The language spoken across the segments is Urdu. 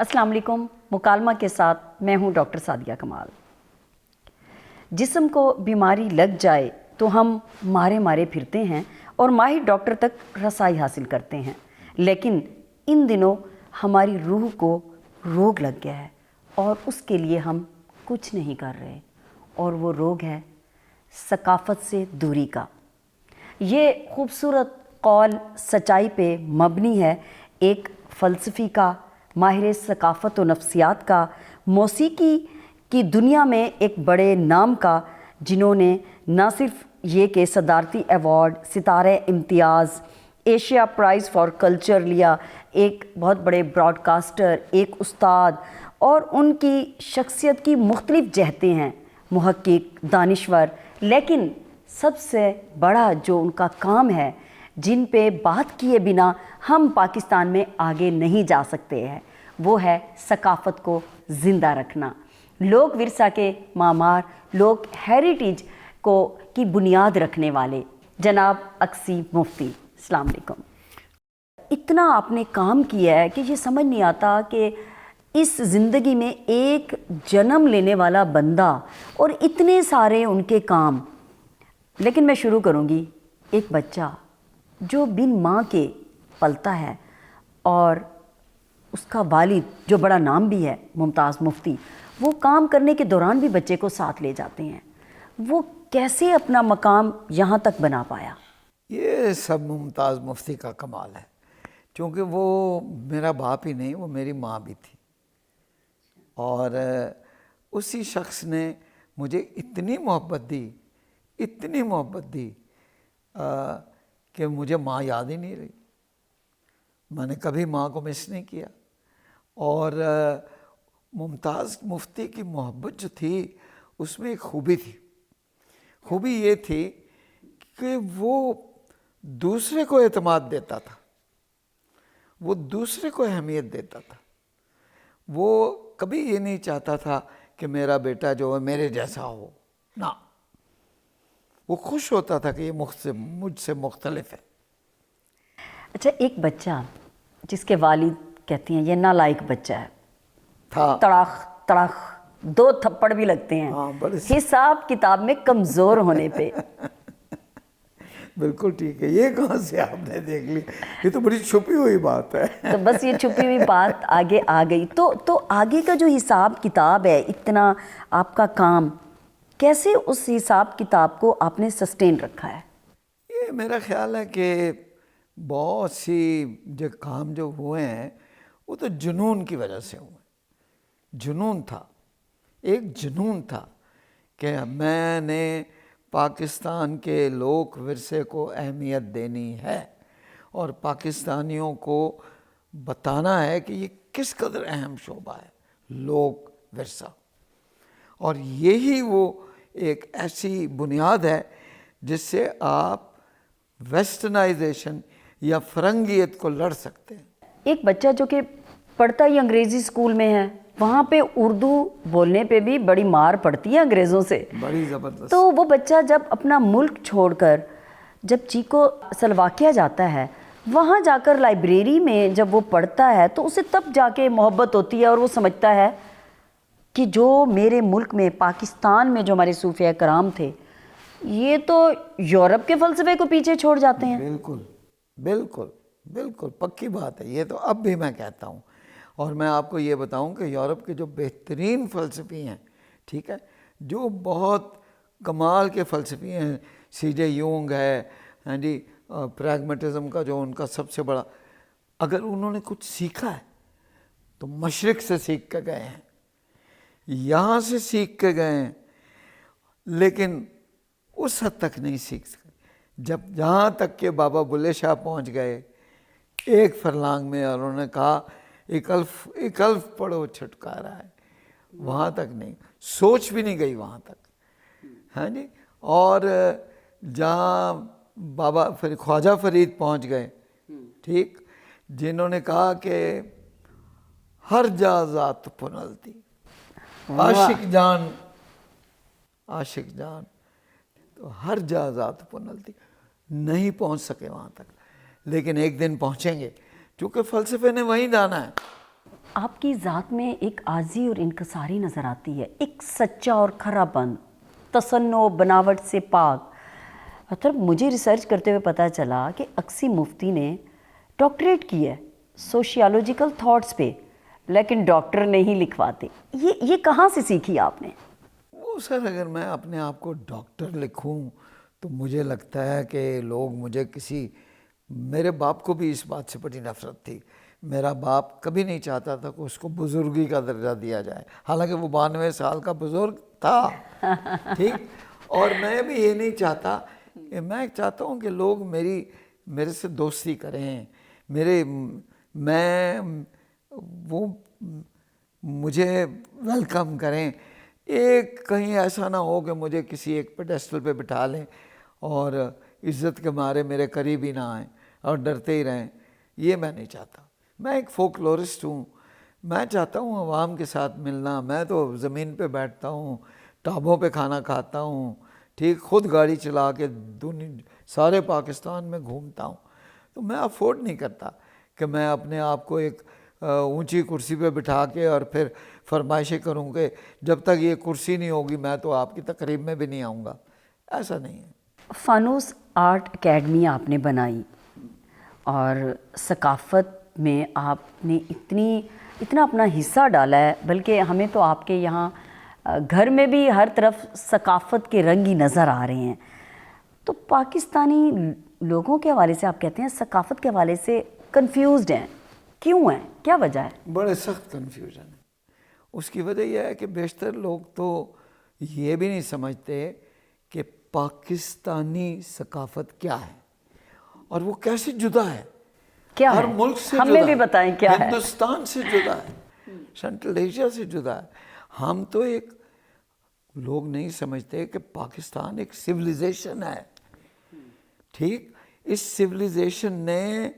السلام علیکم. مکالمہ کے ساتھ میں ہوں ڈاکٹر سعدیہ کمال. جسم کو بیماری لگ جائے تو ہم مارے مارے پھرتے ہیں اور ماہر ڈاکٹر تک رسائی حاصل کرتے ہیں، لیکن ان دنوں ہماری روح کو روگ لگ گیا ہے اور اس کے لیے ہم کچھ نہیں کر رہے، اور وہ روگ ہے ثقافت سے دوری کا. یہ خوبصورت قول سچائی پہ مبنی ہے، ایک فلسفی کا، ماہر ثقافت و نفسیات کا، موسیقی کی دنیا میں ایک بڑے نام کا، جنہوں نے نہ صرف یہ کہ صدارتی ایوارڈ، ستارہ امتیاز، ایشیا پرائز فار کلچر لیا، ایک بہت بڑے براڈ کاسٹر، ایک استاد، اور ان کی شخصیت کی مختلف جہتیں ہیں، محقق، دانشور، لیکن سب سے بڑا جو ان کا کام ہے، جن پہ بات کیے بنا ہم پاکستان میں آگے نہیں جا سکتے ہیں، وہ ہے ثقافت کو زندہ رکھنا. لوک ورثہ کے معمار، لوک ہیریٹیج کی بنیاد رکھنے والے جناب اقصی مفتی. السلام علیکم. اتنا آپ نے کام کیا ہے کہ یہ سمجھ نہیں آتا کہ اس زندگی میں ایک جنم لینے والا بندہ اور اتنے سارے ان کے کام. لیکن میں شروع کروں گی، ایک بچہ جو بن ماں کے پلتا ہے، اور اس کا والد جو بڑا نام بھی ہے ممتاز مفتی، وہ کام کرنے کے دوران بھی بچے کو ساتھ لے جاتے ہیں. وہ کیسے اپنا مقام یہاں تک بنا پایا؟ یہ سب ممتاز مفتی کا کمال ہے، چونکہ وہ میرا باپ ہی نہیں، وہ میری ماں بھی تھی، اور اسی شخص نے مجھے اتنی محبت دی کہ مجھے ماں یاد ہی نہیں رہی. میں نے کبھی ماں کو مس نہیں کیا. اور ممتاز مفتی کی محبت جو تھی، اس میں ایک خوبی تھی. خوبی یہ تھی کہ وہ دوسرے کو اعتماد دیتا تھا، وہ دوسرے کو اہمیت دیتا تھا. وہ کبھی یہ نہیں چاہتا تھا کہ میرا بیٹا جو ہے میرے جیسا ہو، نہ، وہ خوش ہوتا تھا کہ یہ مجھ سے مختلف ہے. اچھا، ایک بچہ جس کے والد کہتی ہیں یہ نالائق بچہ ہے، تھا، تڑاخ تڑاخ 2 تھپڑ بھی لگتے ہیں حساب کتاب میں کمزور ہونے پہ. بالکل ٹھیک ہے. یہ کہاں سے آپ نے دیکھ لی؟ یہ تو بڑی چھپی ہوئی بات ہے. تو بس یہ چھپی ہوئی بات آگے آ گئی. تو آگے کا جو حساب کتاب ہے، اتنا آپ کا کام، کیسے اس حساب کتاب کو آپ نے سسٹین رکھا ہے؟ یہ میرا خیال ہے کہ بہت سی جو کام جو ہوئے ہیں، وہ تو جنون کی وجہ سے ہوئے. جنون تھا، ایک جنون تھا کہ میں نے پاکستان کے لوک ورثے کو اہمیت دینی ہے، اور پاکستانیوں کو بتانا ہے کہ یہ کس قدر اہم شعبہ ہے لوک ورثہ. اور یہی وہ ایک ایسی بنیاد ہے جس سے آپ ویسٹرنائزیشن یا فرنگیت کو لڑ سکتے ہیں. ایک بچہ جو کہ پڑھتا ہی انگریزی اسکول میں ہے، وہاں پہ اردو بولنے پہ بھی بڑی مار پڑتی ہے انگریزوں سے، بڑی زبردست. تو وہ بچہ جب اپنا ملک چھوڑ کر جب چیکو سلواکیہ جاتا ہے، وہاں جا کر لائبریری میں جب وہ پڑھتا ہے تو اسے تب جا کے محبت ہوتی ہے، اور وہ سمجھتا ہے کہ جو میرے ملک میں، پاکستان میں جو ہمارے صوفیہ کرام تھے، یہ تو یورپ کے فلسفے کو پیچھے چھوڑ جاتے ہیں. بالکل بالکل بالکل پکی بات ہے. یہ تو اب بھی میں کہتا ہوں. اور میں آپ کو یہ بتاؤں کہ یورپ کے جو بہترین فلسفی ہیں، ٹھیک ہے، جو بہت کمال کے فلسفی ہیں، سی جے یونگ ہے، ہاں جی، پریگمیٹزم کا جو ان کا سب سے بڑا، اگر انہوں نے کچھ سیکھا ہے تو مشرق سے سیکھ کے گئے ہیں، یہاں سے سیکھ کے گئے ہیں، لیکن اس حد تک نہیں سیکھ سکے. جہاں تک کہ بابا بلے شاہ پہنچ گئے ایک فرلانگ میں، اور انہوں نے کہا ایک الف پڑھو چھٹکارا ہے، وہاں تک نہیں، سوچ بھی نہیں گئی وہاں تک. ہاں جی. اور جہاں بابا خواجہ فرید پہنچ گئے، ٹھیک، جنہوں نے کہا کہ ہر جا ذات پنلتی، عاشق جان تو ہر جا ذات پنلتی. نہیں پہنچ سکے وہاں تک، لیکن ایک دن پہنچیں گے، کیونکہ فلسفے نے وہیں جانا ہے. آپ کی ذات میں ایک عاجزی اور انکساری نظر آتی ہے، ایک سچا اور کھرا پن، تصنع بناوٹ سے پاک. مطلب مجھے ریسرچ کرتے ہوئے پتہ چلا کہ اقصی مفتی نے ڈاکٹریٹ کی ہے سوشیالوجیکل تھاٹس پہ، لیکن ڈاکٹر نہیں لکھواتے. یہ کہاں سے سیکھی آپ نے؟ وہ سر اگر میں اپنے آپ کو ڈاکٹر لکھوں تو مجھے لگتا ہے کہ لوگ مجھے میرے باپ کو بھی اس بات سے بڑی نفرت تھی. میرا باپ کبھی نہیں چاہتا تھا کہ اس کو بزرگی کا درجہ دیا جائے، حالانکہ وہ 92 سال کا بزرگ تھا. ٹھیک. اور میں بھی یہ نہیں چاہتا، کہ میں چاہتا ہوں کہ لوگ میرے سے دوستی کریں، وہ مجھے ویلکم کریں. کہیں ایسا نہ ہو کہ مجھے کسی ایک پیڈسٹل پہ بٹھا لیں اور عزت کے مارے میرے قریب ہی نہ آئیں اور ڈرتے ہی رہیں. یہ میں نہیں چاہتا. میں ایک فولکلورسٹ ہوں. میں چاہتا ہوں عوام کے ساتھ ملنا. میں تو زمین پہ بیٹھتا ہوں، ٹابوں پہ کھانا کھاتا ہوں، ٹھیک، خود گاڑی چلا کے سارے پاکستان میں گھومتا ہوں. تو میں افورڈ نہیں کرتا کہ میں اپنے آپ کو ایک اونچی کرسی پہ بٹھا کے اور پھر فرمائشیں کروں کہ جب تک یہ کرسی نہیں ہوگی میں تو آپ کی تقریب میں بھی نہیں آؤں گا. ایسا نہیں ہے. فانوس آرٹ اکیڈمی آپ نے بنائی اور ثقافت میں آپ نے اتنا اپنا حصہ ڈالا ہے، بلکہ ہمیں تو آپ کے یہاں گھر میں بھی ہر طرف ثقافت کے رنگ ہی نظر آ رہے ہیں. تو پاکستانی لوگوں کے حوالے سے آپ کہتے ہیں ثقافت کے حوالے سے کنفیوزڈ ہیں. کیوں ہیں؟ کیا وجہ ہے؟ بڑے سخت کنفیوژن ہے. اس کی وجہ یہ ہے کہ بیشتر لوگ تو یہ بھی نہیں سمجھتے کہ پاکستانی ثقافت کیا ہے اور وہ کیسے جدا ہے. کیا ہر ہے؟ ملک سے ہمیں جدا بھی ہے، بتائیں کیا ہے. ہندوستان سے جدا ہے، سینٹرل ایشیا سے جدا ہے. ہم تو لوگ نہیں سمجھتے کہ پاکستان ایک سویلائزیشن ہے. ٹھیک. اس سویلائزیشن نے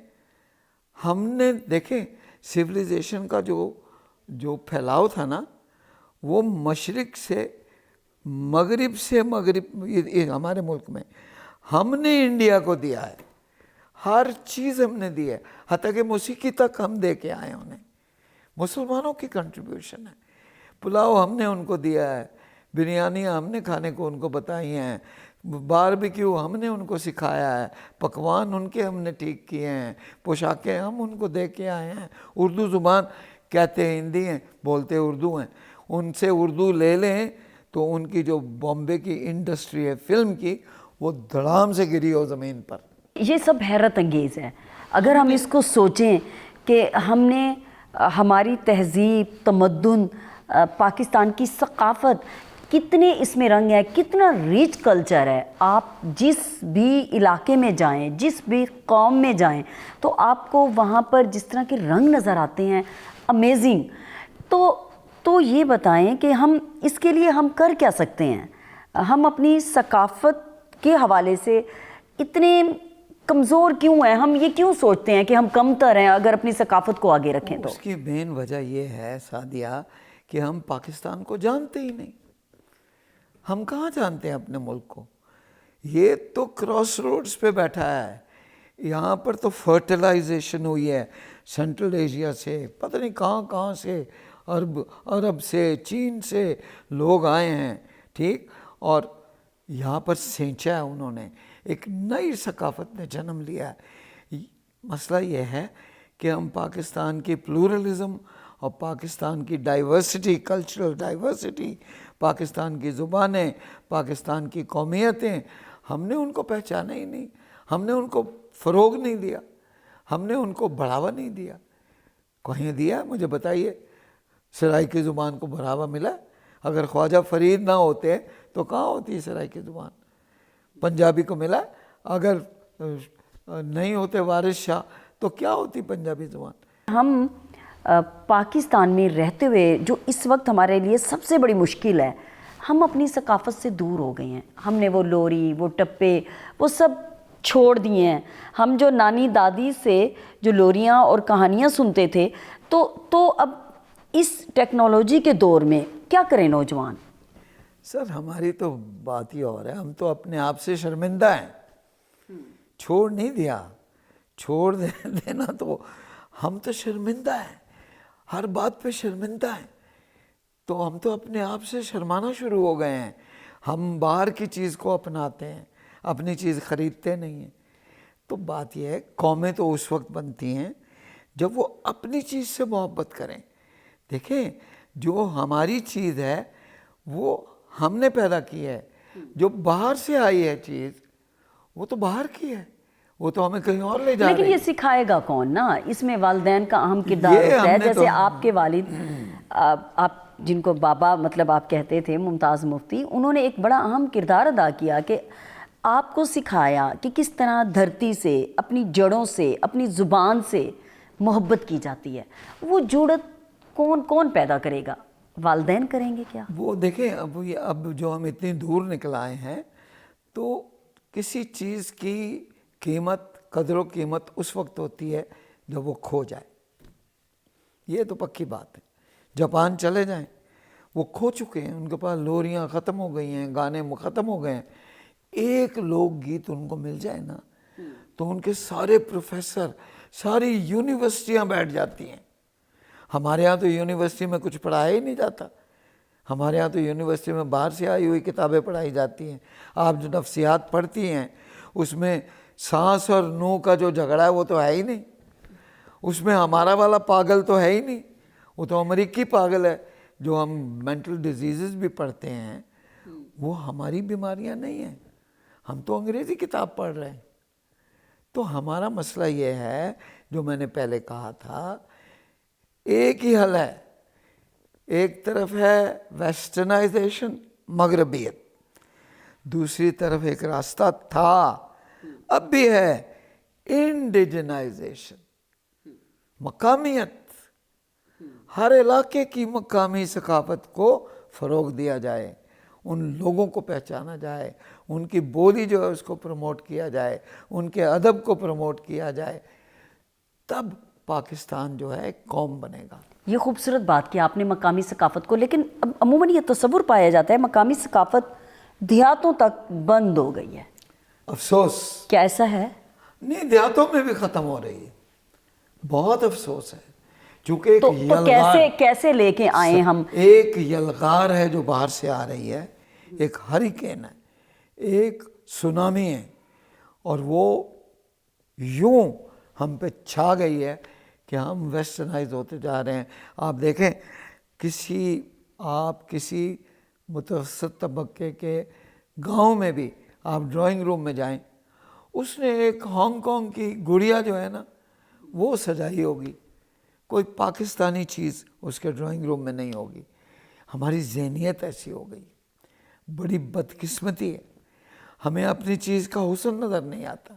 ہم نے دیکھیں سویلائزیشن کا جو پھیلاؤ تھا نا، وہ مشرق سے مغرب یہ ہمارے ملک میں ہم نے انڈیا کو دیا ہے. ہر چیز ہم نے دی ہے، حتیٰ کہ موسیقی تک ہم دے کے آئے. انہیں مسلمانوں کی کنٹریبیوشن ہے. پلاؤ ہم نے ان کو دیا ہے، بریانیاں ہم نے کھانے کو ان کو بتائی ہیں، باربیکیو ہم نے ان کو سکھایا ہے، پکوان ان کے ہم نے ٹھیک کیے ہیں، پوشاکیں ہم ان کو دے کے آئے ہیں. اردو زبان کہتے ہندی ہیں، بولتے اردو ہیں. ان سے اردو لے لیں تو ان کی جو بامبے کی انڈسٹری ہے فلم کی، وہ دھڑام سے گری ہو زمین پر. یہ سب حیرت انگیز ہے. اگر ہم اس کو سوچیں کہ ہم نے ہماری تہذیب، تمدن، پاکستان کی ثقافت، کتنے اس میں رنگ ہے، کتنا ریچ کلچر ہے. آپ جس بھی علاقے میں جائیں، جس بھی قوم میں جائیں، تو آپ کو وہاں پر جس طرح کے رنگ نظر آتے ہیں، امیزنگ. تو یہ بتائیں کہ ہم اس کے لیے ہم کر کیا سکتے ہیں؟ ہم اپنی ثقافت کے حوالے سے اتنے کمزور کیوں ہیں؟ ہم یہ کیوں سوچتے ہیں کہ ہم کمتر ہیں اگر اپنی ثقافت کو آگے رکھیں تو؟ اس کی مین وجہ یہ ہے سعدیہ کہ ہم پاکستان کو جانتے ہی نہیں. ہم کہاں جانتے ہیں اپنے ملک کو؟ یہ تو کراس روڈز پہ بیٹھا ہے. یہاں پر تو فرٹیلائزیشن ہوئی ہے سینٹرل ایشیا سے، پتہ نہیں کہاں سے، عرب سے، چین سے لوگ آئے ہیں. ٹھیک. اور یہاں پر سینچا ہے انہوں نے، ایک نئی ثقافت نے جنم لیا ہے. مسئلہ یہ ہے کہ ہم پاکستان کی پلورلزم اور پاکستان کی ڈائیورسٹی، کلچرل ڈائیورسٹی، پاکستان کی زبانیں، پاکستان کی قومیتیں، ہم نے ان کو پہچانا ہی نہیں. ہم نے ان کو فروغ نہیں دیا، ہم نے ان کو بڑھاوا نہیں دیا. کہیں دیا؟ مجھے بتائیے. سرائیکی زبان کو بڑھاوا ملا؟ اگر خواجہ فرید نہ ہوتے تو کہاں ہوتی ہے سرائیکی زبان؟ پنجابی کو ملا؟ اگر نہیں ہوتے وارث شاہ تو کیا ہوتی پنجابی زبان؟ ہم پاکستان میں رہتے ہوئے جو اس وقت ہمارے لیے سب سے بڑی مشکل ہے، ہم اپنی ثقافت سے دور ہو گئے ہیں. ہم نے وہ لوری، وہ ٹپے، وہ سب چھوڑ دیے ہیں. ہم جو نانی دادی سے جو لوریاں اور کہانیاں سنتے تھے، تو اب اس ٹیکنالوجی کے دور میں کیا کریں نوجوان؟ سر ہماری تو بات ہی اور ہے. ہم تو اپنے آپ سے شرمندہ ہیں. چھوڑ نہیں دیا، چھوڑ دینا تو ہم تو شرمندہ ہیں. ہر بات پہ شرمندہ ہیں، تو ہم تو اپنے آپ سے شرمانا شروع ہو گئے ہیں، ہم باہر کی چیز کو اپناتے ہیں، اپنی چیز خریدتے نہیں ہیں۔ تو بات یہ ہے قومیں تو اس وقت بنتی ہیں جب وہ اپنی چیز سے محبت کریں۔ دیکھیں جو ہماری چیز ہے وہ ہم نے پیدا کی ہے، جو باہر سے آئی ہے چیز وہ تو باہر کی ہے، وہ تو ہمیں کہیں اور لے جا لیکن رہی یہ ہے۔ سکھائے گا کون نا؟ اس میں والدین کا اہم کردار یہ ہوتا ہم ہے، نے جیسے تو آپ کے والد آپ جن کو بابا مطلب آپ کہتے تھے، ممتاز مفتی، انہوں نے ایک بڑا اہم کردار ادا کیا کہ آپ کو سکھایا کہ کس طرح دھرتی سے، اپنی جڑوں سے، اپنی زبان سے محبت کی جاتی ہے۔ وہ جڑت کون پیدا کرے گا؟ والدین کریں گے کیا؟ وہ دیکھیں اب جو ہم اتنی دور نکل آئے ہیں تو کسی چیز کی قیمت، قدر و قیمت اس وقت ہوتی ہے جب وہ کھو جائے، یہ تو پکی بات ہے۔ جاپان چلے جائیں، وہ کھو چکے ہیں، ان کے پاس لوریاں ختم ہو گئی ہیں، گانے ختم ہو گئے ہیں، ایک لوک گیت ان کو مل جائے نا تو ان کے سارے پروفیسر، ساری یونیورسٹیاں بیٹھ جاتی ہیں۔ ہمارے ہاں تو یونیورسٹی میں کچھ پڑھایا ہی نہیں جاتا، ہمارے ہاں تو یونیورسٹی میں باہر سے آئی ہوئی کتابیں پڑھائی جاتی ہیں۔ آپ جو نفسیات پڑھتی ہیں اس میں سانس اور نو کا جو جھگڑا ہے وہ تو ہے ہی نہیں، اس میں ہمارا والا پاگل تو ہے ہی نہیں، وہ تو امریکی پاگل ہے۔ جو ہم مینٹل ڈیزیزز بھی پڑھتے ہیں وہ ہماری بیماریاں نہیں ہیں، ہم تو انگریزی کتاب پڑھ رہے ہیں۔ تو ہمارا مسئلہ یہ ہے جو میں نے پہلے کہا تھا، ایک ہی حل ہے، ایک طرف ہے ویسٹرنائزیشن، مغربیت، دوسری طرف ایک راستہ تھا اب بھی ہے انڈیجنائزیشن، مقامیت۔ ہر علاقے کی مقامی ثقافت کو فروغ دیا جائے، ان لوگوں کو پہچانا جائے، ان کی بولی جو ہے اس کو پروموٹ کیا جائے، ان کے ادب کو پروموٹ کیا جائے، تب پاکستان جو ہے ایک قوم بنے گا۔ یہ خوبصورت بات کی آپ نے مقامی ثقافت کو، لیکن اب عموماً یہ تصور پایا جاتا ہے مقامی ثقافت دیہاتوں تک بند ہو گئی ہے۔ افسوس، کیا ایسا ہے؟ نہیں، دیہاتوں میں بھی ختم ہو رہی ہے، بہت افسوس ہے، چونکہ ایک تو یلغار، کیسے لے کے آئیں ہم؟ ایک یلغار ہے جو باہر سے آ رہی ہے، ایک ہریکین ہے، ایک سونامی ہے، اور وہ یوں ہم پہ چھا گئی ہے کہ ہم ویسٹرنائز ہوتے جا رہے ہیں۔ آپ دیکھیں آپ کسی متوسط طبقے کے گاؤں میں بھی آپ ڈرائنگ روم میں جائیں، اس نے ایک ہانگ کانگ کی گڑیا جو ہے نا وہ سجائی ہوگی، کوئی پاکستانی چیز اس کے ڈرائنگ روم میں نہیں ہوگی۔ ہماری ذہنیت ایسی ہو گئی، بڑی بدقسمتی ہے، ہمیں اپنی چیز کا حسن نظر نہیں آتا۔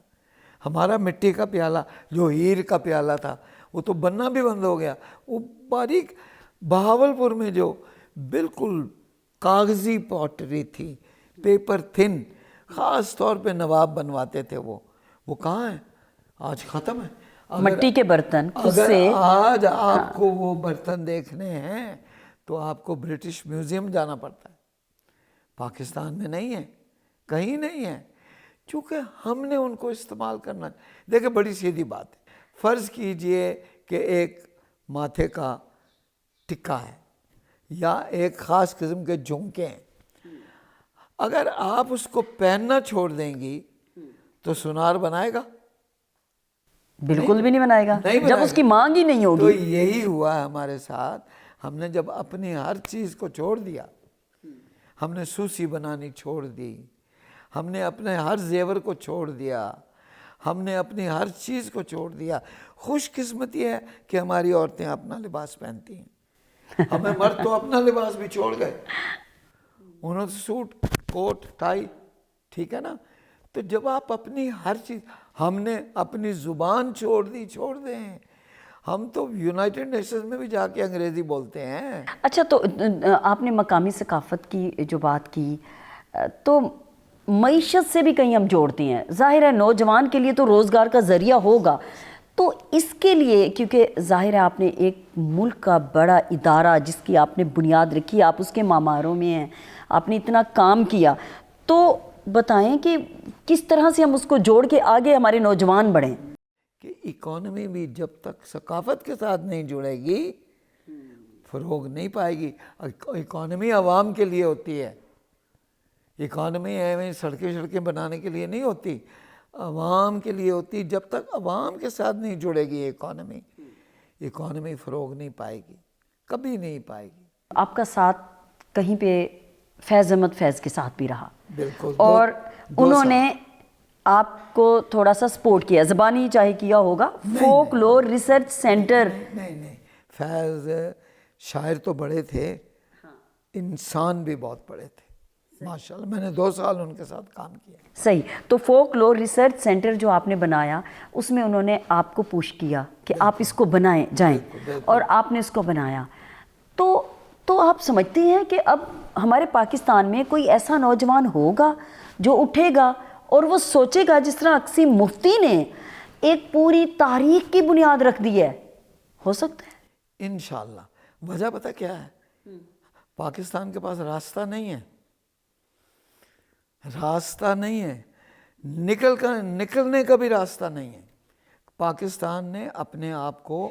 ہمارا مٹی کا پیالہ جو ہیر کا پیالہ تھا وہ تو بننا بھی بند ہو گیا، وہ باریک بہاولپور میں جو بالکل کاغذی پوٹری تھی، پیپر تھن، خاص طور پہ نواب بنواتے تھے، وہ کہاں ہے؟ آج ختم ہے۔ مٹی کے برتن خود اگر سے، آج آپ کو وہ برتن دیکھنے ہیں تو آپ کو برٹش میوزیم جانا پڑتا ہے، پاکستان میں نہیں ہے، کہیں نہیں ہے، چونکہ ہم نے ان کو استعمال کرنا۔ دیکھیں بڑی سیدھی بات ہے، فرض کیجئے کہ ایک ماتھے کا ٹکا ہے یا ایک خاص قسم کے جھمکے ہیں، اگر آپ اس کو پہننا چھوڑ دیں گی تو سونار بنائے گا؟ بالکل بھی نہیں بنائے گا، جب اس کی مانگ ہی نہیں تو ہوگی۔ یہی ہوا ہے ہمارے ساتھ، ہم نے جب اپنی ہر چیز کو چھوڑ دیا، ہم نے سوسی بنانی چھوڑ دی، ہم نے اپنے ہر زیور کو چھوڑ دیا، ہم نے اپنی ہر چیز کو چھوڑ دیا۔ خوش قسمتی ہے کہ ہماری عورتیں اپنا لباس پہنتی ہیں، ہمیں مرد تو اپنا لباس بھی چھوڑ گئے، انہوں نے سوٹ کوٹ ٹائی، ٹھیک ہے نا۔ تو جب آپ اپنی ہر چیز، ہم نے اپنی زبان چھوڑ دیں، ہم تو یونائٹڈ نیشنز میں بھی جا کے انگریزی بولتے ہیں۔ اچھا، تو آپ نے مقامی ثقافت کی جو بات کی، تو معیشت سے بھی کہیں ہم جوڑتے ہیں، ظاہر ہے نوجوان کے لیے تو روزگار کا ذریعہ ہوگا، تو اس کے لیے کیونکہ ظاہر ہے آپ نے ایک ملک کا بڑا ادارہ جس کی آپ نے بنیاد رکھی، آپ اس کے معماروں میں ہیں، آپ نے اتنا کام کیا، تو بتائیں کہ کس طرح سے ہم اس کو جوڑ کے آگے ہمارے نوجوان بڑھیں؟ کہ اکانومی بھی جب تک ثقافت کے ساتھ نہیں جڑے گی فروغ نہیں پائے گی. اکانومی عوام کے لیے ہوتی ہے. اکانومی ایویں سڑکیں بنانے کے لیے نہیں ہوتی, عوام کے لیے ہوتی. جب تک عوام کے ساتھ نہیں جڑے گی اکانومی فروغ نہیں پائے گی, کبھی نہیں پائے گی. آپ کا ساتھ کہیں پہ فیض احمد فیض کے ساتھ بھی رہا, بالکل, اور دو انہوں سال. نے آپ کو تھوڑا سا سپورٹ کیا, زبانی چاہے کیا ہوگا. Folklore research centre. نہیں, فیض شاعر تو بڑے تھے, انسان بھی بہت بڑے تھے ماشاءاللہ. میں نے 2 سال ان کے ساتھ کام کیا. صحیح. تو فوک لور ریسرچ سینٹر جو آپ نے بنایا, اس میں انہوں نے آپ کو پوش کیا کہ آپ اس کو بنائیں جائیں, اور آپ نے اس کو بنایا. تو آپ سمجھتے ہیں کہ اب ہمارے پاکستان میں کوئی ایسا نوجوان ہوگا جو اٹھے گا اور وہ سوچے گا جس طرح عاصم مفتی نے ایک پوری تاریخ کی بنیاد رکھ دی ہے؟ ہو سکتا ہے انشاءاللہ. وجہ پتہ کیا ہے؟ پاکستان کے پاس راستہ نہیں ہے, نکلنے کا بھی راستہ نہیں ہے. پاکستان نے اپنے آپ کو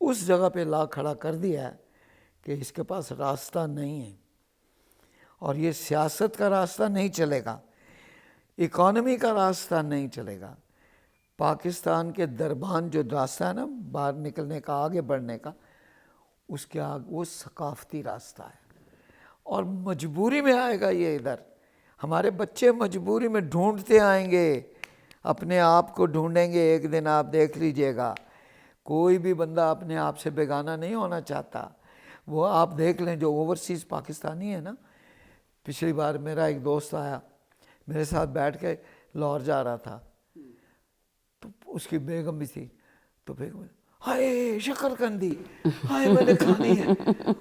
اس جگہ پہ لا کھڑا کر دیا ہے کہ اس کے پاس راستہ نہیں ہے, اور یہ سیاست کا راستہ نہیں چلے گا, اکانومی کا راستہ نہیں چلے گا. پاکستان کے دربان جو راستہ ہے نا باہر نکلنے کا, آگے بڑھنے کا, اس کے آگے وہ ثقافتی راستہ ہے, اور مجبوری میں آئے گا یہ ادھر. ہمارے بچے مجبوری میں ڈھونڈتے آئیں گے, اپنے آپ کو ڈھونڈیں گے. ایک دن آپ دیکھ لیجئے گا, کوئی بھی بندہ اپنے آپ سے بیگانہ نہیں ہونا چاہتا. وہ آپ دیکھ لیں جو اوورسیز پاکستانی ہے نا, پچھلی بار میرا ایک دوست آیا, میرے ساتھ بیٹھ کے لاہور جا رہا تھا, تو اس کی بیگم بھی تھی, تو بیگم ہائے شکرکندی, ہائے میں نے کھانی ہے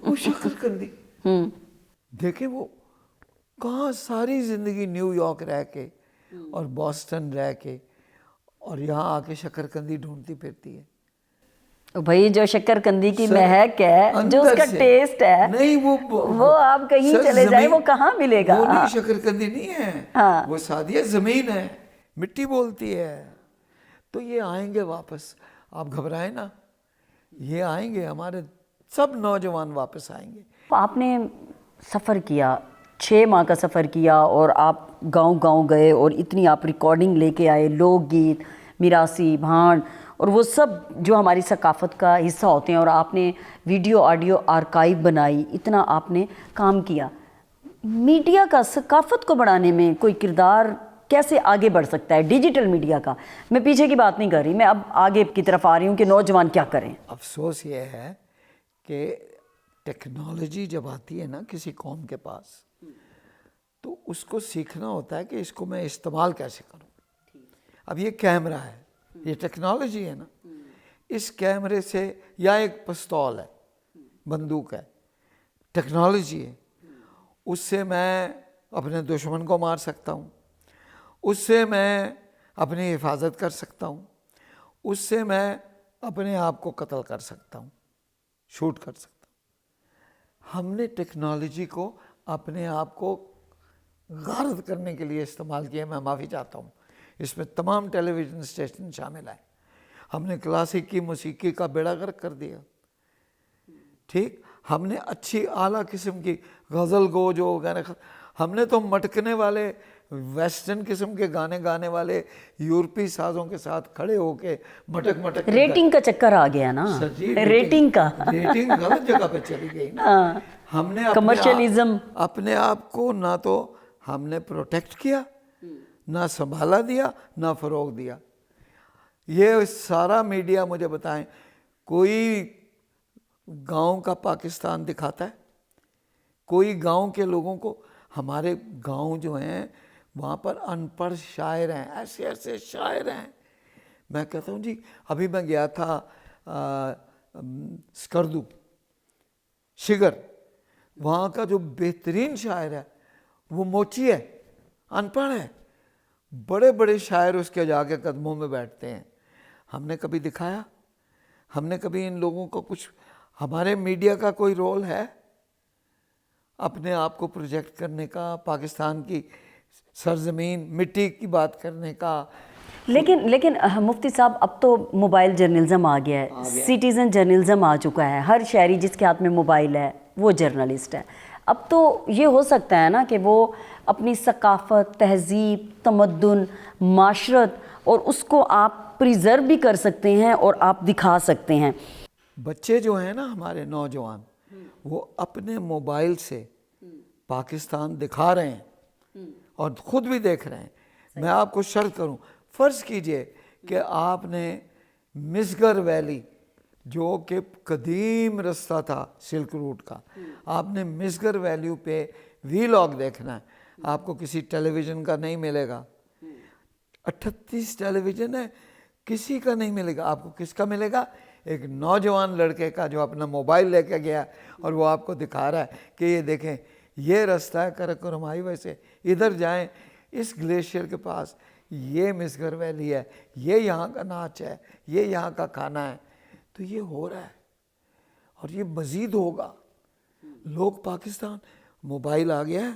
وہ شکرکندی. دیکھیں وہ کہاں ساری زندگی نیو یارک رہ کے اور بوسٹن رہ کے, اور یہاں آ کے شکرکندی ڈھونڈتی پھرتی ہے. بھائی جو شکرکندی کی مہک ہے, جو اس کا ٹیسٹ ہے, نہیں وہ آپ کہیں چلے جائیں وہ کہاں ملے گا. وہ نہیں, شکرکندی نہیں ہے, وہ سادیہ زمین ہے, مٹی بولتی ہے. تو یہ آئیں گے واپس, آپ گھبرائیں نا, یہ آئیں گے, ہمارے سب نوجوان واپس آئیں گے. آپ نے سفر کیا, 6 ماہ کا سفر کیا, اور آپ گاؤں گاؤں گئے اور اتنی آپ ریکارڈنگ لے کے آئے, لوک گیت, میراثی, بھانڈ, اور وہ سب جو ہماری ثقافت کا حصہ ہوتے ہیں, اور آپ نے ویڈیو آڈیو آرکائیو بنائی, اتنا آپ نے کام کیا. میڈیا کا ثقافت کو بڑھانے میں کوئی کردار کیسے آگے بڑھ سکتا ہے, ڈیجیٹل میڈیا کا؟ میں پیچھے کی بات نہیں کر رہی, میں اب آگے کی طرف آ رہی ہوں کہ نوجوان کیا کریں. افسوس یہ ہے کہ ٹیکنالوجی جب آتی ہے نا کسی قوم کے پاس, تو اس کو سیکھنا ہوتا ہے کہ اس کو میں استعمال کیسے کروں. اب یہ کیمرہ ہے, یہ ٹیکنالوجی ہے نا, اس کیمرے سے, یا ایک پستول ہے, بندوق ہے, ٹیکنالوجی ہے, اس سے میں اپنے دشمن کو مار سکتا ہوں, اس سے میں اپنی حفاظت کر سکتا ہوں, اس سے میں اپنے آپ کو قتل کر سکتا ہوں, شوٹ کر سکتا ہوں. ہم نے ٹیکنالوجی کو اپنے آپ کو غارت کرنے کے لیے استعمال کیا. میں معافی چاہتا ہوں, اس میں تمام ٹیلی ویژن اسٹیشن شامل ہیں. ہم نے کلاسیکی موسیقی کا بیڑا غرق کر دیا. ٹھیک, ہم نے اچھی اعلیٰ قسم کی غزل گو جو گانے, ہم نے تو مٹکنے والے ویسٹرن قسم کے گانے گانے والے یورپی سازوں کے ساتھ کھڑے ہو کے مٹک مٹک. ریٹنگ کا چکر آ گیا نا, ریٹنگ غلط جگہ پہ چلی گئی نا. ہم نے کمرشلزم اپنے آپ کو نہ تو ہم نے پروٹیکٹ کیا, نہ سنبھالا دیا, نہ فروغ دیا. یہ سارا میڈیا مجھے بتائیں, کوئی گاؤں کا پاکستان دکھاتا ہے؟ کوئی گاؤں کے لوگوں کو, ہمارے گاؤں جو ہیں وہاں پر ان پڑھ شاعر ہیں, ایسے ایسے شاعر ہیں. میں کہتا ہوں جی, ابھی میں گیا تھا سکردو, شگر, وہاں کا جو بہترین شاعر ہے وہ موچی ہے, ان پڑھ ہے. بڑے بڑے شاعر اس کے جا کے قدموں میں بیٹھتے ہیں. ہم نے کبھی دکھایا؟ ہم نے کبھی ان لوگوں کو کچھ, ہمارے میڈیا کا کوئی رول ہے اپنے آپ کو پروجیکٹ کرنے کا, پاکستان کی سرزمین مٹی کی بات کرنے کا؟ لیکن مفتی صاحب اب تو موبائل جرنلزم آ گیا ہے, سٹیزن جرنلزم آ چکا ہے, ہر شہری جس کے ہاتھ میں موبائل ہے وہ جرنلسٹ ہے. اب تو یہ ہو سکتا ہے نا کہ وہ اپنی ثقافت, تہذیب, تمدن, معاشرت اور اس کو آپ پریزرو بھی کر سکتے ہیں اور آپ دکھا سکتے ہیں. بچے جو ہیں نا ہمارے نوجوان, وہ اپنے موبائل سے پاکستان دکھا رہے ہیں اور خود بھی دیکھ رہے ہیں. میں آپ کو شرط کروں, فرض کیجئے کہ آپ نے مسگر ویلی جو کہ قدیم رستہ تھا سلک روٹ کا, آپ نے مسگر ویلیو پہ وی لاگ دیکھنا ہے, آپ کو کسی ٹیلی ویژن کا نہیں ملے گا. 38 ٹیلی ویژن ہے, کسی کا نہیں ملے گا. آپ کو کس کا ملے گا؟ ایک نوجوان لڑکے کا جو اپنا موبائل لے کے گیا اور وہ آپ کو دکھا رہا ہے کہ یہ دیکھیں یہ رستہ ہے کراکرم ہائی وے سے, ادھر جائیں, اس گلیشیئر کے پاس یہ مسگر ویلی ہے, یہ یہاں کا ناچ ہے, یہ یہاں کا کھانا ہے. تو یہ ہو رہا ہے اور یہ مزید ہوگا. لوگ پاکستان, موبائل آ گیا ہے,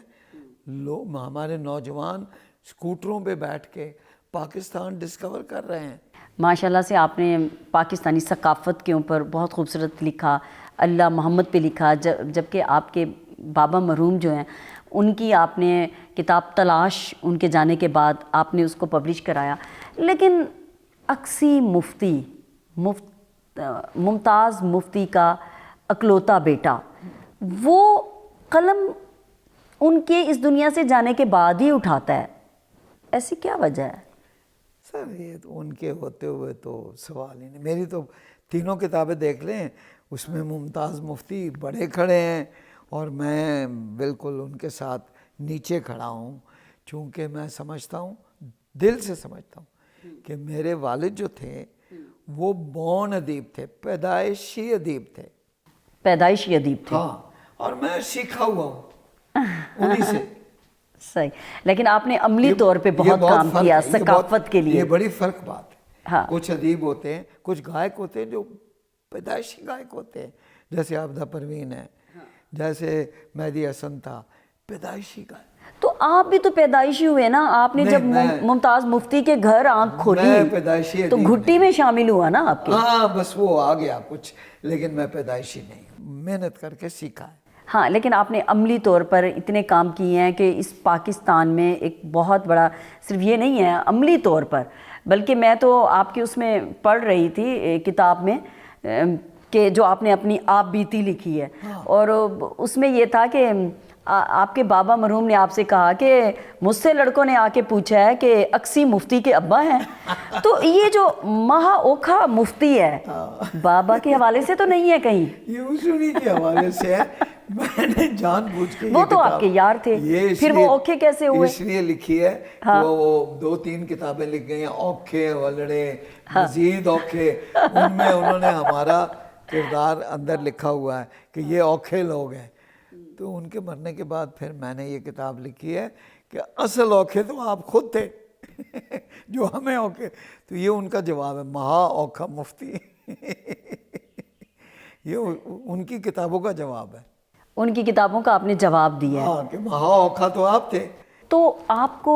لوگ ہمارے نوجوان اسکوٹروں پہ بیٹھ کے پاکستان ڈسکور کر رہے ہیں. ماشاءاللہ سے آپ نے پاکستانی ثقافت کے اوپر بہت خوبصورت لکھا, اللہ محمد پہ لکھا, جبکہ آپ کے بابا مرحوم جو ہیں ان کی آپ نے کتاب تلاش ان کے جانے کے بعد آپ نے اس کو پبلش کرایا. لیکن اقصی مفتی, ممتاز مفتی کا اکلوتا بیٹا, وہ قلم ان کے اس دنیا سے جانے کے بعد ہی اٹھاتا ہے, ایسی کیا وجہ ہے؟ سر یہ تو ان کے ہوتے ہوئے تو سوال ہی نہیں. میری تو تینوں کتابیں دیکھ لیں, اس میں ممتاز مفتی بڑے کھڑے ہیں اور میں بالکل ان کے ساتھ نیچے کھڑا ہوں, چونکہ میں سمجھتا ہوں, دل سے سمجھتا ہوں کہ میرے والد جو تھے وہ بورن ادیب تھے, پیدائشی ادیب تھے. پیدائشی ادیب تھے. ہاں, اور میں سیکھا ہوا ہوں انہی سے. صحیح, لیکن آپ نے عملی طور پہ بہت کام کیا ثقافت کے لیے. یہ بڑی فرق بات ہے. ہاں, کچھ ادیب ہوتے ہیں, کچھ گائک ہوتے ہیں جو پیدائشی گائک ہوتے ہیں, جیسے عابدہ پروین ہے, جیسے مہدی حسن تھا, پیدائشی گائک. تو آپ بھی تو پیدائشی ہوئے نا, آپ نے جب ممتاز مفتی کے گھر آنکھ کھولی تو گھٹی میں شامل ہوا نا آپ کے. ہاں بس وہ آ گیا کچھ, لیکن میں پیدائشی نہیں ہوں, محنت کر کے سیکھا ہے. ہاں, لیکن آپ نے عملی طور پر اتنے کام کیے ہیں کہ اس پاکستان میں ایک بہت بڑا, صرف یہ نہیں ہے عملی طور پر, بلکہ میں تو آپ کی اس میں پڑھ رہی تھی کتاب میں کہ جو آپ نے اپنی آپ بیتی لکھی ہے, اور اس میں یہ تھا کہ آپ کے بابا مرحوم نے آپ سے کہا کہ مجھ سے لڑکوں نے آ کے پوچھا ہے کہ اقصی مفتی کے ابا ہیں. تو یہ جو مہا اوکھا مفتی ہے بابا کے حوالے سے تو نہیں ہے کہیں؟ یہ اسی کے حوالے سے ہے. میں نے جان بوجھ کے, وہ تو آپ کے یار تھے, پھر وہ اوکھے کیسے ہوئے؟ اس لیے لکھی ہے کہ وہ 2-3 کتابیں لکھ گئی ہیں, اوکھے ولڑے مزید اوکھے, ان میں انہوں نے ہمارا کردار اندر لکھا ہوا ہے کہ یہ اوکھے لوگ ہیں. تو ان کے مرنے کے بعد پھر میں نے یہ کتاب لکھی ہے کہ اصل اوکھے تو آپ خود تھے جو ہمیں اوکھے. تو یہ ان کا جواب ہے, مہا اوکھا مفتی. یہ ان کی کتابوں کا جواب ہے. ان کی کتابوں کا آپ نے جواب دیا ہے. ہاں, کہ مہا اوکھا تو آپ تھے. تو آپ کو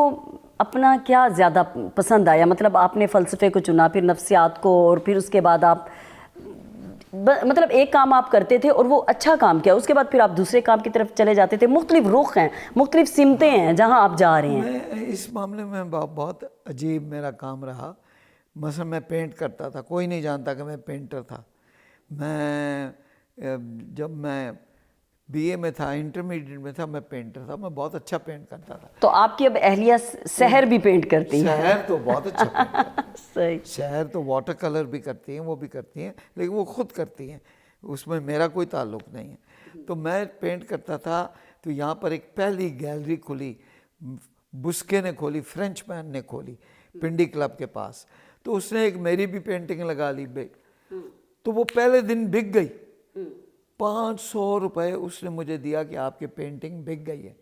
اپنا کیا زیادہ پسند آیا؟ مطلب آپ نے فلسفے کو چنا, پھر نفسیات کو, اور پھر اس کے بعد آپ مطلب ایک کام آپ کرتے تھے اور وہ اچھا کام کیا, اس کے بعد پھر آپ دوسرے کام کی طرف چلے جاتے تھے. مختلف رخ ہیں, مختلف سمتیں ہیں جہاں آپ جا رہے ہیں. میں اس معاملے میں بہت عجیب میرا کام رہا. مثلا میں پینٹ کرتا تھا, کوئی نہیں جانتا کہ میں پینٹر تھا. میں جب میں بی اے میں تھا, انٹرمیڈیٹ میں تھا, میں پینٹر تھا, میں بہت اچھا پینٹ کرتا تھا. تو آپ کی اب اہلیہ سحر بھی پینٹ کرتی ہیں؟ سحر تو بہت اچھا پینٹ کرتی ہیں. صحیح. سحر تو واٹر کلر بھی کرتی ہیں, وہ بھی کرتی ہیں, لیکن وہ خود کرتی ہیں, اس میں میرا کوئی تعلق نہیں ہے. تو میں پینٹ کرتا تھا. تو یہاں پر ایک پہلی گیلری کھلی, بسکے نے کھولی, فرینچ مین نے کھولی پنڈی کلب کے پاس. تو اس نے ایک میری بھی پینٹنگ لگا لی, تو وہ پہلے دن بک گئی. 500 روپے اس نے مجھے دیا کہ آپ کی پینٹنگ بک گئی ہے.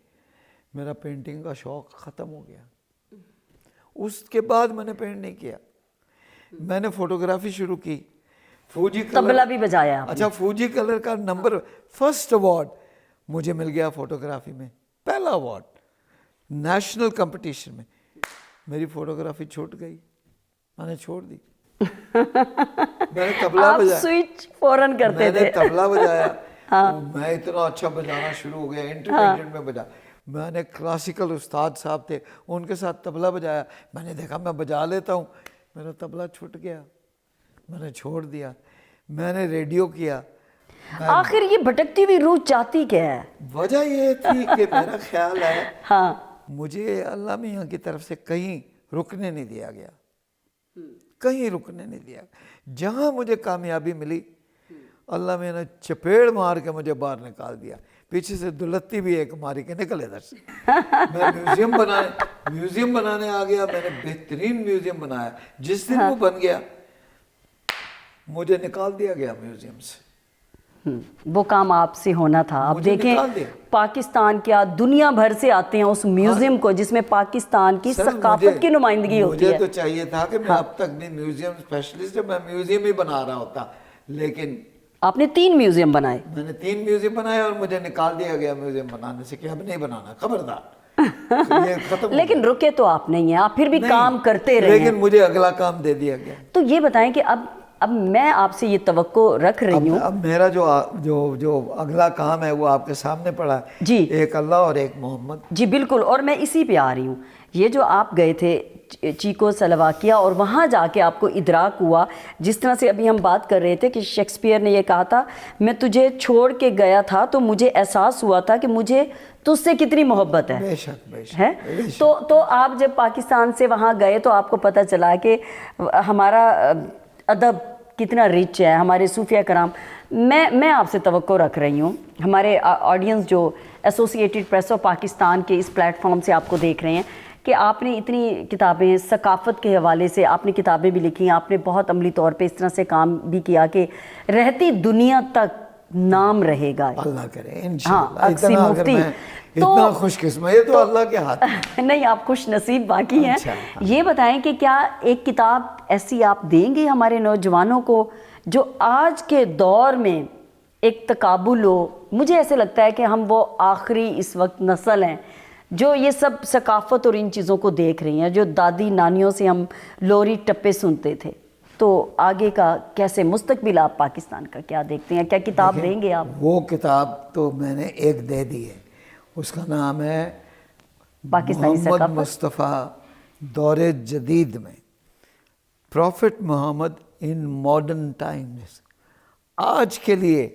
میرا پینٹنگ کا شوق ختم ہو گیا. اس کے بعد میں نے پینٹ نہیں کیا. میں نے فوٹوگرافی شروع کی. فوجی طبلہ بھی بجایا آپ نے؟ اچھا, فوجی کلر کا نمبر 1 ایوارڈ مجھے مل گیا فوٹوگرافی میں, پہلا ایوارڈ نیشنل کمپٹیشن میں. میری فوٹوگرافی چھوٹ گئی. میں نے چھوڑ دی. میں نے طبلہ آپ بجایا, سوئچ فوراً کرتے میں تھے. نے طبلہ بجایا, میں اتنا اچھا بجانا شروع ہو گیا, انٹرمیڈیٹ میں بجا. میں نے کلاسیکل استاد صاحب تھے, ان کے ساتھ طبلہ بجایا. میں نے دیکھا میں بجا لیتا ہوں, میرا طبلہ چھوٹ گیا, میں نے چھوڑ دیا. میں نے ریڈیو کیا. آخر یہ بھٹکتی ہوئی روح چاہتی کیا ہے؟ وجہ یہ تھی کہ میرا خیال ہے ہاں مجھے اللہ میاں کی طرف سے کہیں رکنے نہیں دیا گیا, کہیں رکنے نہیں دیا. جہاں مجھے کامیابی ملی اللہ میاں نے چپیڑ مار کے مجھے باہر نکال دیا. پیچھے سے دلتی بھی ایک ماری کے نکل ادھر سے. میں میوزیم بنانے آ گیا. میں نے بہترین میوزیم بنایا. جس دن وہ بن گیا مجھے نکال دیا گیا میوزیم سے. وہ کام آپ سے ہونا تھا. آپ مجھے دیکھیں نکال دیا. پاکستان کیا دنیا بھر سے آتے ہیں اس میوزیم کو جس میں پاکستان کی ثقافت کی نمائندگی ہوتی ہے. مجھے تو چاہیے تھا کہ میں اب تک بھی میوزیم اسپیشلسٹ, میں میوزیم ہی بنا رہا ہوتا, لیکن آپ نے 3 میوزیم بنائے. میں نے 3 میوزیم بنائے اور مجھے نکال دیا گیا میوزیم بنانے سے کہ اب نہیں بنانا, خبردار, یہ ختم. لیکن رکے تو آپ نہیں ہیں, آپ پھر بھی کام کرتے رہے ہیں. لیکن مجھے اگلا کام دے دیا گیا. تو یہ بتائیں کہ اب میں آپ سے یہ توقع رکھ رہی ہوں. اب میرا جو اگلا کام ہے وہ آپ کے سامنے پڑا ہے. جی ایک اللہ اور ایک محمد. جی بالکل, اور میں اسی پہ آ رہی ہوں. یہ جو آپ گئے تھے چیکو سلواکیہ اور وہاں جا کے آپ کو ادراک ہوا, جس طرح سے ابھی ہم بات کر رہے تھے کہ شیکسپیئر نے یہ کہا تھا, میں تجھے چھوڑ کے گیا تھا تو مجھے احساس ہوا تھا کہ مجھے تجھ سے کتنی محبت ہے. بے شک بے شک ہے تو آپ جب پاکستان سے وہاں گئے تو آپ کو پتہ چلا کہ ہمارا ادب کتنا رچ ہے, ہمارے صوفیہ کرام. میں آپ سے توقع رکھ رہی ہوں, ہمارے آڈینس جو ایسوسیٹڈ پریس آف پاکستان کے اس پلیٹ فارم سے آپ کو دیکھ رہے ہیں, کہ آپ نے اتنی کتابیں ثقافت کے حوالے سے آپ نے کتابیں بھی لکھی, آپ نے بہت عملی طور پہ اس طرح سے کام بھی کیا کہ رہتی دنیا تک نام رہے گا. اللہ کرے ہاں, اکسی مفتی. اتنا خوش قسمت, یہ تو اللہ کے ہاتھ میں. نہیں, آپ خوش نصیب باقی ہیں. یہ بتائیں کہ کیا ایک کتاب ایسی آپ دیں گے ہمارے نوجوانوں کو جو آج کے دور میں ایک تقابل ہو؟ مجھے ایسے لگتا ہے کہ ہم وہ آخری اس وقت نسل ہیں جو یہ سب ثقافت اور ان چیزوں کو دیکھ رہی ہیں, جو دادی نانیوں سے ہم لوری ٹپے سنتے تھے. تو آگے کا کیسے مستقبل آپ پاکستان کا کیا دیکھتے ہیں؟ کیا کتاب دیں گے آپ؟ وہ کتاب تو میں نے ایک دے دی ہے, اس کا نام ہے پاکستانی محمد ثقافت مصطفیٰ دور جدید میں, prophet Muhammad in modern times. آج کے لیے,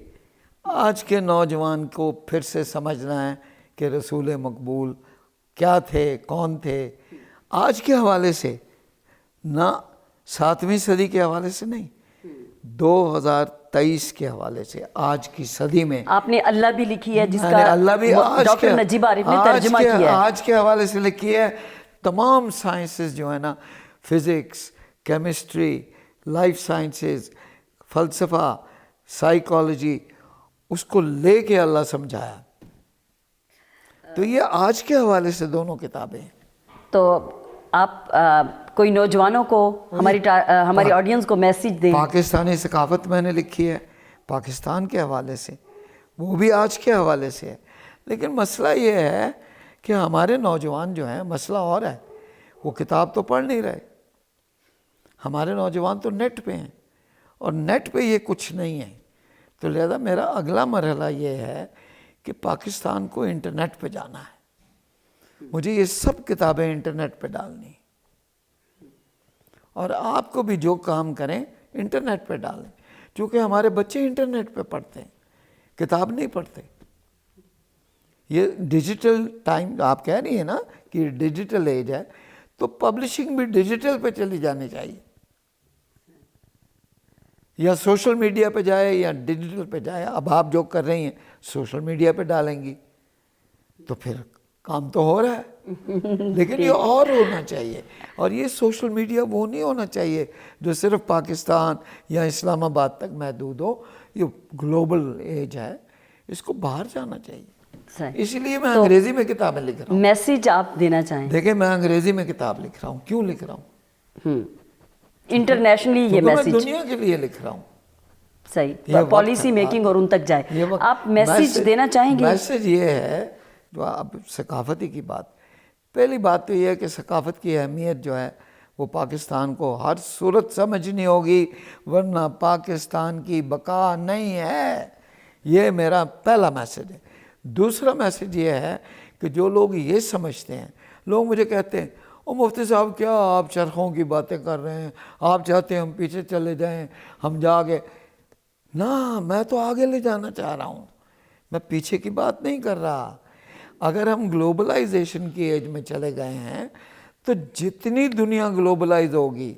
آج کے نوجوان کو پھر سے سمجھنا ہے کہ رسول مقبول کیا تھے, کون تھے. آج کے حوالے سے, نہ 7ویں صدی کے حوالے سے نہیں, 2023 کے حوالے سے, آج کی صدی میں. آپ نے اللہ بھی لکھی ہے, جس میں نے اللہ بھی ڈاکٹر نجیب عارف نے ترجمہ کیا ہے. آج کے حوالے سے لکھی ہے. تمام سائنسز جو ہے نا, فزکس, کیمسٹری, لائف سائنسز, فلسفہ, سائیکالوجی, اس کو لے کے اللہ سمجھایا. تو یہ آج کے حوالے سے دونوں کتابیں ہیں. تو آپ کوئی نوجوانوں کو, ہماری آڈینس کو میسیج دیں. پاکستانی ثقافت میں نے لکھی ہے پاکستان کے حوالے سے, وہ بھی آج کے حوالے سے ہے. لیکن مسئلہ یہ ہے کہ ہمارے نوجوان جو ہیں, مسئلہ اور ہے, وہ کتاب تو پڑھ نہیں رہے. ہمارے نوجوان تو نیٹ پہ ہیں, اور نیٹ پہ یہ کچھ نہیں ہے. تو لہذا میرا اگلا مرحلہ یہ ہے کہ پاکستان کو انٹرنیٹ پہ جانا ہے. مجھے یہ سب کتابیں انٹرنیٹ پہ ڈالنی, اور آپ کو بھی جو کام کریں انٹرنیٹ پہ ڈالیں, چونکہ ہمارے بچے انٹرنیٹ پہ پڑھتے ہیں, کتاب نہیں پڑھتے. یہ ڈیجیٹل ٹائم آپ کہہ رہی ہیں نا کہ ڈیجیٹل ایج ہے, تو پبلشنگ بھی ڈیجیٹل پہ چلی جانی چاہیے. یا سوشل میڈیا پہ جائے یا ڈیجیٹل پہ جائے. اب آپ جو کر رہی ہیں سوشل میڈیا پہ ڈالیں گی تو پھر کام تو ہو رہا ہے, لیکن یہ اور ہونا چاہیے. اور یہ سوشل میڈیا وہ نہیں ہونا چاہیے جو صرف پاکستان یا اسلام آباد تک محدود ہو. یہ گلوبل ایج ہے, اس کو باہر جانا چاہیے. اسی لیے میں انگریزی میں کتابیں لکھ رہا ہوں. میسیج آپ دینا چاہیں؟ دیکھیں, میں انگریزی میں کتاب لکھ رہا ہوں. کیوں لکھ رہا ہوں؟ انٹرنیشنلی یہ میں میسیج دنیا کے لیے لکھ رہا ہوں. صحیح, پالیسی میکنگ اور ان تک جائے. آپ میسیج دینا چاہیں گے؟ میسیج یہ ہے, جو اب ثقافتی کی بات, پہلی بات تو یہ ہے کہ ثقافت کی اہمیت جو ہے وہ پاکستان کو ہر صورت سمجھنی ہوگی، ورنہ پاکستان کی بقا نہیں ہے۔ یہ میرا پہلا میسج ہے۔ دوسرا میسج یہ ہے کہ جو لوگ یہ سمجھتے ہیں، لوگ مجھے کہتے ہیں او مفتی صاحب کیا آپ چرخوں کی باتیں کر رہے ہیں، آپ چاہتے ہیں ہم پیچھے چلے جائیں، ہم جا کے نہ، میں تو آگے لے جانا چاہ رہا ہوں، میں پیچھے کی بات نہیں کر رہا۔ اگر ہم گلوبلائزیشن کی ایج میں چلے گئے ہیں تو جتنی دنیا گلوبلائز ہوگی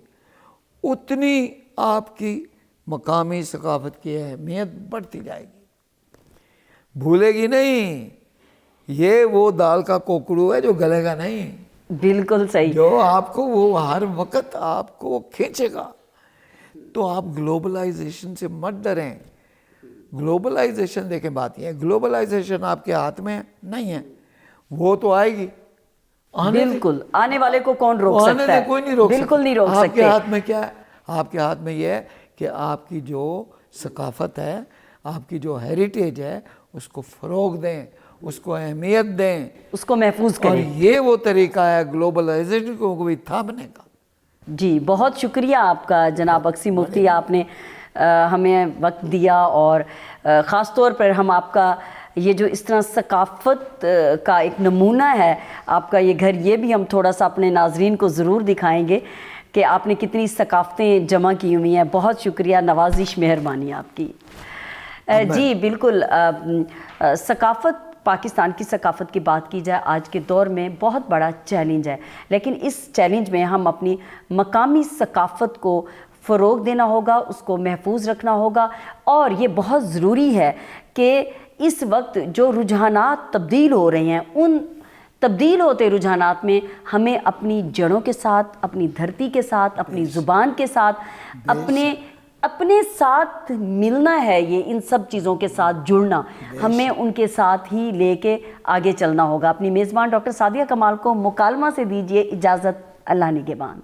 اتنی آپ کی مقامی ثقافت کی اہمیت بڑھتی جائے گی، بھولے گی نہیں۔ یہ وہ دال کا کوکڑو ہے جو گلے گا نہیں، بالکل صحیح۔ جو آپ کو وہ ہر وقت آپ کو کھینچے گا۔ تو آپ گلوبلائزیشن سے مت ڈریں۔ گلوبلائزیشن دیکھیں، بات یہ ہے گلوبلائزیشن آپ کے ہاتھ میں نہیں ہے، وہ تو آئے گی، بالکل آنے والے کو کون روک آنے سکتا سے ہے؟ کوئی نہیں روک سکتا۔ بالکل نہیں روک آپ کے سکتے۔ ہاتھ میں کیا ہے؟ آپ کے ہاتھ میں یہ ہے کہ آپ کی جو ثقافت ہے، آپ کی جو ہیریٹیج ہے، اس کو فروغ دیں، اس کو اہمیت دیں، اس کو محفوظ اور کریں۔ یہ وہ طریقہ ہے گلوبلائزیشن کو بھی تھامنے کا۔ جی بہت شکریہ آپ کا جناب اقصی مفتی، آپ نے ہمیں وقت دیا، اور خاص طور پر ہم آپ کا یہ جو اس طرح ثقافت کا ایک نمونہ ہے آپ کا یہ گھر، یہ بھی ہم تھوڑا سا اپنے ناظرین کو ضرور دکھائیں گے کہ آپ نے کتنی ثقافتیں جمع کی ہوئی ہیں۔ بہت شکریہ، نوازش، مہربانی آپ کی۔ جی بالکل، ثقافت، پاکستان کی ثقافت کی بات کی جائے آج کے دور میں بہت بڑا چیلنج ہے، لیکن اس چیلنج میں ہم اپنی مقامی ثقافت کو فروغ دینا ہوگا، اس کو محفوظ رکھنا ہوگا، اور یہ بہت ضروری ہے کہ اس وقت جو رجحانات تبدیل ہو رہے ہیں، ان تبدیل ہوتے رجحانات میں ہمیں اپنی جڑوں کے ساتھ، اپنی دھرتی کے ساتھ، اپنی زبان کے ساتھ، اپنے ساتھ ملنا ہے۔ یہ ان سب چیزوں کے ساتھ جڑنا، ہمیں ان کے ساتھ ہی لے کے آگے چلنا ہوگا۔ اپنی میزبان ڈاکٹر سعدیہ کمال کو مکالمہ سے دیجیے اجازت۔ اللہ نگہبان۔